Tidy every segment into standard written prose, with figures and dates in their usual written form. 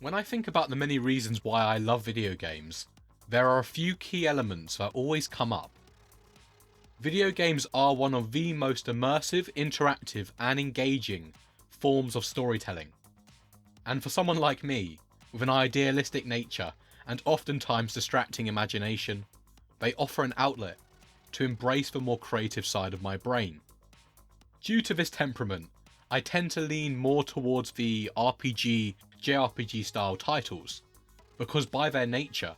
When I think about the many reasons why I love video games, there are a few key elements that always come up. Video games are one of the most immersive, interactive, and engaging forms of storytelling. And for someone like me, with an idealistic nature and oftentimes distracting imagination, they offer an outlet to embrace the more creative side of my brain. Due to this temperament, I tend to lean more towards the RPG, JRPG style titles, because by their nature,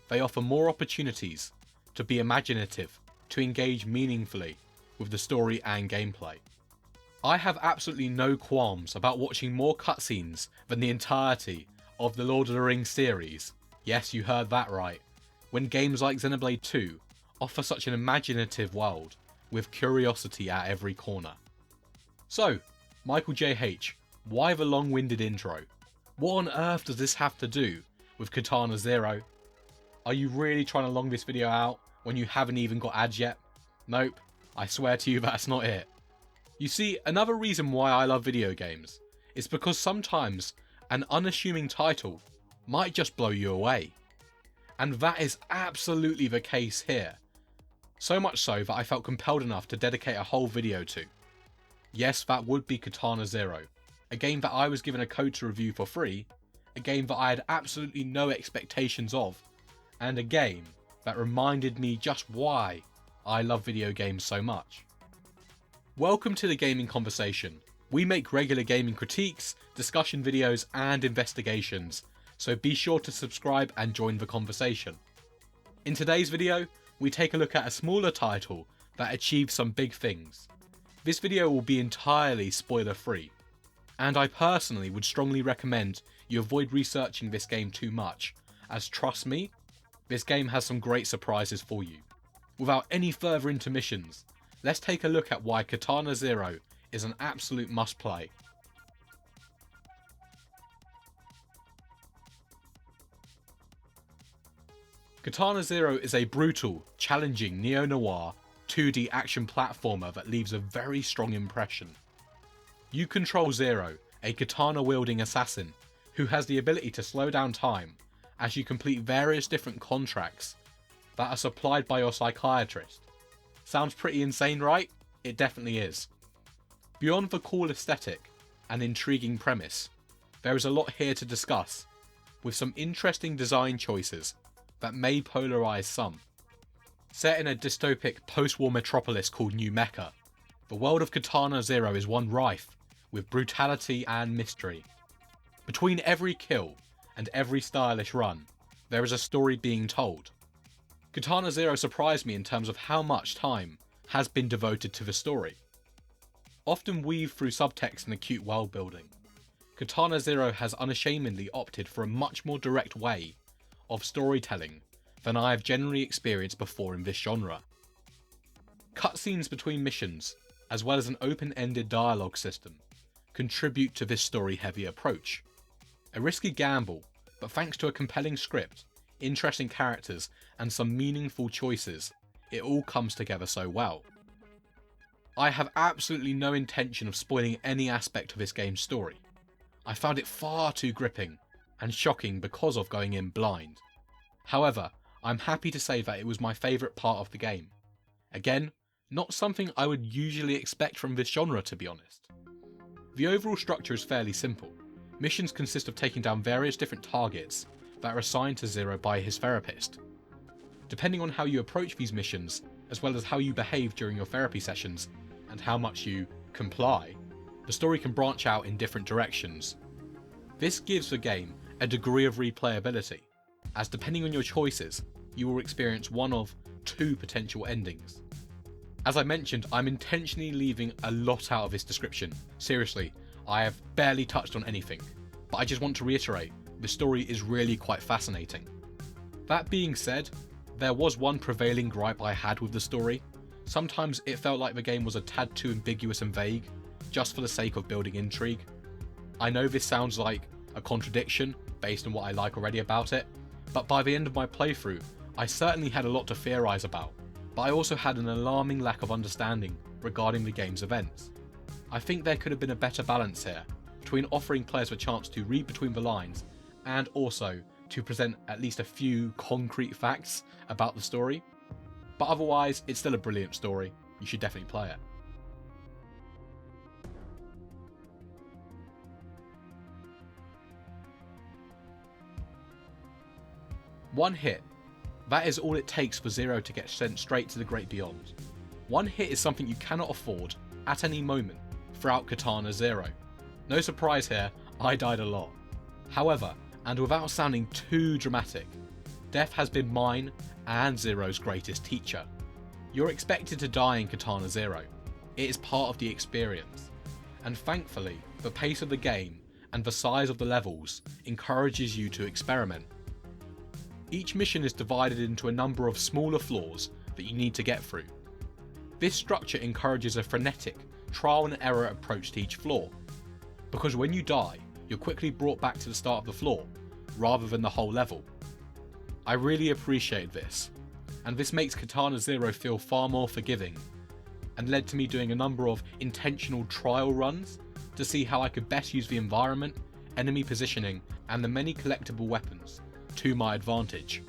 they offer more opportunities to be imaginative, to engage meaningfully with the story and gameplay. I have absolutely no qualms about watching more cutscenes than the entirety of the Lord of the Rings series. Yes, you heard that right. When games like Xenoblade 2 offer such an imaginative world with curiosity at every corner. So, Michael JH, why the long-winded intro? What on earth does this have to do with Katana Zero? Are you really trying to long this video out when you haven't even got ads yet? Nope, I swear to you that's not it. You see, another reason why I love video games is because sometimes an unassuming title might just blow you away. And that is absolutely the case here. So much so that I felt compelled enough to dedicate a whole video to. Yes, that would be Katana Zero, a game that I was given a code to review for free, a game that I had absolutely no expectations of, and a game that reminded me just why I love video games so much. Welcome to the Gaming Conversation. We make regular gaming critiques, discussion videos, and investigations, so be sure to subscribe and join the conversation. In today's video, we take a look at a smaller title that achieved some big things. This video will be entirely spoiler free, and I personally would strongly recommend you avoid researching this game too much, as trust me, this game has some great surprises for you. Without any further intermissions, let's take a look at why Katana Zero is an absolute must play. Katana Zero is a brutal, challenging neo-noir 2D action platformer that leaves a very strong impression. You control Zero, a katana-wielding assassin who has the ability to slow down time as you complete various different contracts that are supplied by your psychiatrist. Sounds pretty insane, right? It definitely is. Beyond the cool aesthetic and intriguing premise, there is a lot here to discuss, with some interesting design choices that may polarize some. Set in a dystopic post-war metropolis called New Mecca, the world of Katana Zero is one rife with brutality and mystery. Between every kill and every stylish run, there is a story being told. Katana Zero surprised me in terms of how much time has been devoted to the story. Often weaved through subtext and acute world building, Katana Zero has unashamedly opted for a much more direct way of storytelling than I have generally experienced before in this genre. Cutscenes between missions, as well as an open-ended dialogue system, contribute to this story-heavy approach. A risky gamble, but thanks to a compelling script, interesting characters, and some meaningful choices, it all comes together so well. I have absolutely no intention of spoiling any aspect of this game's story. I found it far too gripping and shocking because of going in blind. However, I'm happy to say that it was my favourite part of the game. Again, not something I would usually expect from this genre, to be honest. The overall structure is fairly simple. Missions consist of taking down various different targets that are assigned to Zero by his therapist. Depending on how you approach these missions, as well as how you behave during your therapy sessions, and how much you comply, the story can branch out in different directions. This gives the game a degree of replayability, as depending on your choices, you will experience one of two potential endings. As I mentioned, I'm intentionally leaving a lot out of this description. Seriously, I have barely touched on anything, but I just want to reiterate, the story is really quite fascinating. That being said, there was one prevailing gripe I had with the story. Sometimes it felt like the game was a tad too ambiguous and vague, just for the sake of building intrigue. I know this sounds like a contradiction based on what I like already about it, but by the end of my playthrough, I certainly had a lot to theorise about, but I also had an alarming lack of understanding regarding the game's events. I think there could have been a better balance here, between offering players a chance to read between the lines and also to present at least a few concrete facts about the story. But otherwise, it's still a brilliant story. You should definitely play it. One hit. That is all it takes for Zero to get sent straight to the great beyond. One hit is something you cannot afford at any moment throughout Katana Zero. No surprise here, I died a lot. However, and without sounding too dramatic, death has been mine and Zero's greatest teacher. You're expected to die in Katana Zero. It is part of the experience. And thankfully, the pace of the game and the size of the levels encourages you to experiment. Each mission is divided into a number of smaller floors that you need to get through. This structure encourages a frenetic, trial and error approach to each floor, because when you die, you're quickly brought back to the start of the floor, rather than the whole level. I really appreciate this, and this makes Katana Zero feel far more forgiving, and led to me doing a number of intentional trial runs to see how I could best use the environment, enemy positioning, and the many collectible weapons to my advantage.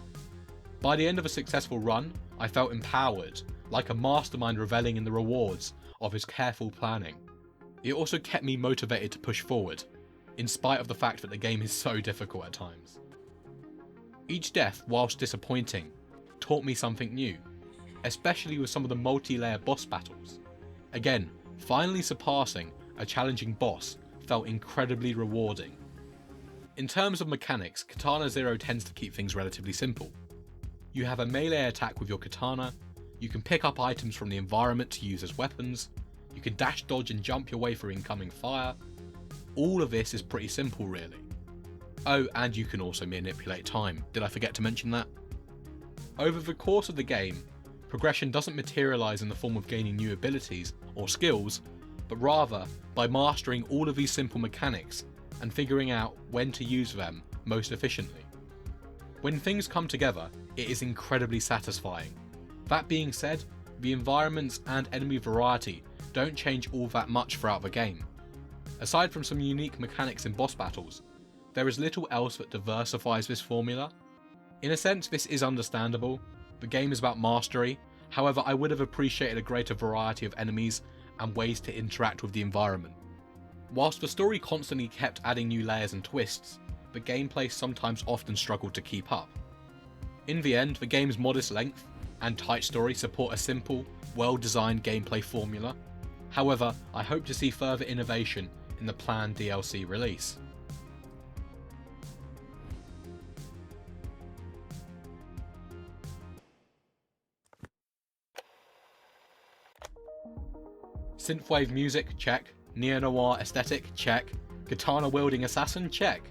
By the end of a successful run, I felt empowered, like a mastermind reveling in the rewards of his careful planning. It also kept me motivated to push forward, in spite of the fact that the game is so difficult at times. Each death, whilst disappointing, taught me something new, especially with some of the multi-layer boss battles. Again, finally surpassing a challenging boss felt incredibly rewarding. In terms of mechanics, Katana Zero tends to keep things relatively simple. You have a melee attack with your katana, you can pick up items from the environment to use as weapons, you can dash, dodge and jump your way through incoming fire. All of this is pretty simple really. Oh, and you can also manipulate time. Did I forget to mention that? Over the course of the game, progression doesn't materialise in the form of gaining new abilities or skills, but rather by mastering all of these simple mechanics and figuring out when to use them most efficiently. When things come together, it is incredibly satisfying. That being said, the environments and enemy variety don't change all that much throughout the game. Aside from some unique mechanics in boss battles, there is little else that diversifies this formula. In a sense, this is understandable. The game is about mastery, however I would have appreciated a greater variety of enemies and ways to interact with the environment. Whilst the story constantly kept adding new layers and twists, the gameplay sometimes often struggled to keep up. In the end, the game's modest length and tight story support a simple, well-designed gameplay formula. However, I hope to see further innovation in the planned DLC release. Synthwave music, check. Neo-noir aesthetic, check. Katana-wielding assassin, check.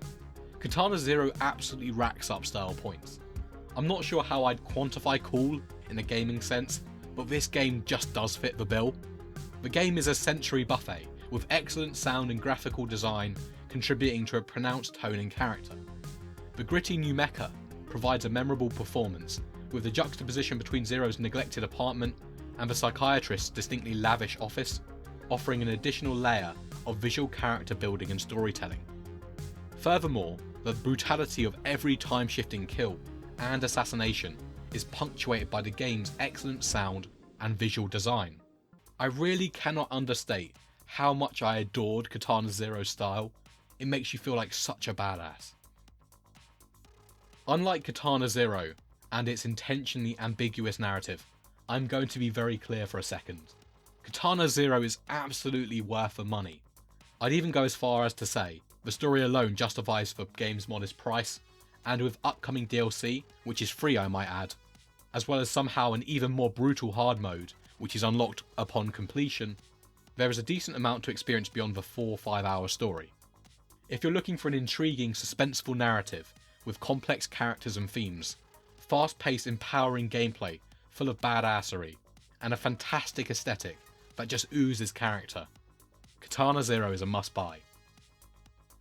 Katana Zero absolutely racks up style points. I'm not sure how I'd quantify cool in a gaming sense, but this game just does fit the bill. The game is a sensory buffet, with excellent sound and graphical design contributing to a pronounced tone and character. The gritty new mecha provides a memorable performance, with the juxtaposition between Zero's neglected apartment and the psychiatrist's distinctly lavish office, offering an additional layer of visual character building and storytelling. Furthermore, the brutality of every time-shifting kill and assassination is punctuated by the game's excellent sound and visual design. I really cannot understate how much I adored Katana Zero's style. It makes you feel like such a badass. Unlike Katana Zero and its intentionally ambiguous narrative, I'm going to be very clear for a second. Katana Zero is absolutely worth the money. I'd even go as far as to say the story alone justifies the game's modest price, and with upcoming DLC, which is free I might add, as well as somehow an even more brutal hard mode, which is unlocked upon completion, there is a decent amount to experience beyond the 4 or 5 hour story. If you're looking for an intriguing, suspenseful narrative with complex characters and themes, fast-paced, empowering gameplay full of badassery, and a fantastic aesthetic that just oozes character, Katana Zero is a must-buy.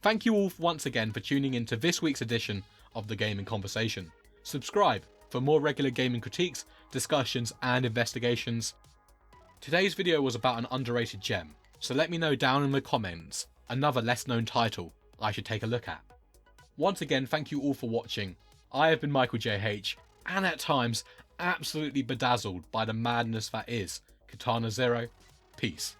Thank you all once again for tuning in to this week's edition of the Gaming Conversation. Subscribe for more regular gaming critiques, discussions, and investigations. Today's video was about an underrated gem, so let me know down in the comments another less known title I should take a look at. Once again, thank you all for watching. I have been Michael JH, and at times, absolutely bedazzled by the madness that is Katana Zero. Peace.